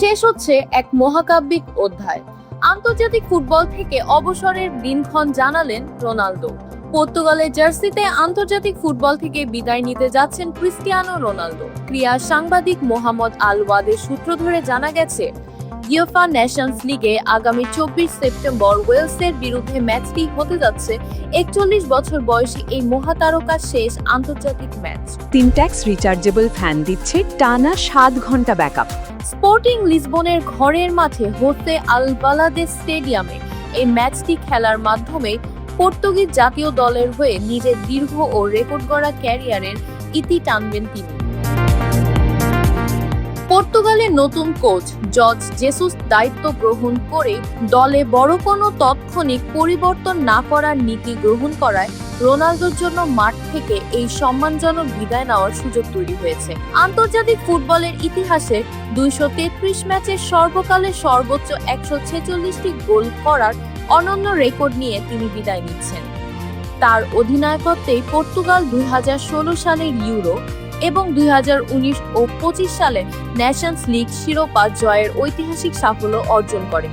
শেষ হচ্ছে এক মহাকাব্যিক অধ্যায়। আন্তর্জাতিক ফুটবল থেকে অবসরের দিনক্ষণ জানালেন রোনালদো। পর্তুগালের জার্সিতে আন্তর্জাতিক ফুটবল থেকে বিদায় নিতে যাচ্ছেন ক্রিস্টিয়ানো রোনালদো। ক্রীড়া সাংবাদিক মোহাম্মদ আল ওয়াদের সূত্র ধরে জানা গেছে, ইউএফা নেশনস লিগে আগামী 24 সেপ্টেম্বর ওয়েলসের বিরুদ্ধে ম্যাচটি হতে যাচ্ছে 41 বছর বয়সী এই মহাতারকার শেষ আন্তর্জাতিক ম্যাচ। সিনট্যাক্স রিচার্জেবল ফ্যান দিচ্ছে টানা 7 ঘন্টা ব্যাকআপ। স্পোর্টিং লিসবনের ঘরের মাঠে হোসে আলবালাদে স্টেডিয়ামে এই ম্যাচটি খেলার মাধ্যমে পর্তুগিজ জাতীয় দলের হয়ে নিজের দীর্ঘ ও রেকর্ড গড়া ক্যারিয়ারের ইতি টানবেন তিনি। পর্তুগালের নতুন কোচ জর্জ জেসুস দায়িত্ব গ্রহণ করে দলে বড় কোনো তাৎক্ষণিক পরিবর্তন না করার নীতি গ্রহণ করায় রোনালদোর জন্য মাঠ থেকে এই সম্মানজনক বিদায় নেওয়ার সুযোগ তৈরি হয়েছে। আন্তর্জাতিক ফুটবলের ইতিহাসে 233 ম্যাচে সর্বকালের সর্বোচ্চ 146টি গোল করার অনন্য রেকর্ড নিয়ে তিনি বিদায় নিচ্ছেন। তার অধিনায়কত্বে পর্তুগাল 2016 সালের ইউরো এবং 2019 ও 25 সালে নেশনস লিগ শিরোপা জয়ের ঐতিহাসিক সাফল্য অর্জন করে।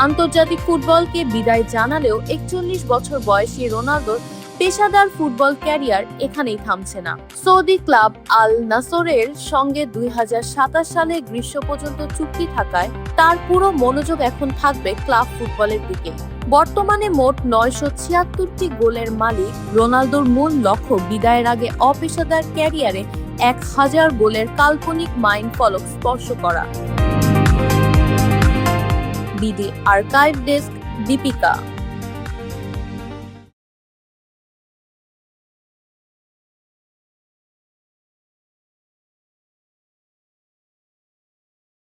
আন্তর্জাতিক ফুটবলকে বিদায় জানালেও 41 বছর বয়সী রোনালদোর পেশাদার ফুটবল ক্যারিয়ার এখানেই থামছে না। সৌদি ক্লাব আল নাসরের সঙ্গে 2027 সালে গ্রীষ্ম পর্যন্ত চুক্তি থাকায় তার পুরো মনোযোগ এখন থাকবে ক্লাব ফুটবলের দিকে। বর্তমানে মোট 976টি গোলের মালিক রোনালদোর মূল লক্ষ্য বিদায়ের আগে অপেশাদার ক্যারিয়ারে 1000 গোলের কাল্পনিক মাইলফলক স্পর্শ করা। BD archive desk, Deepika.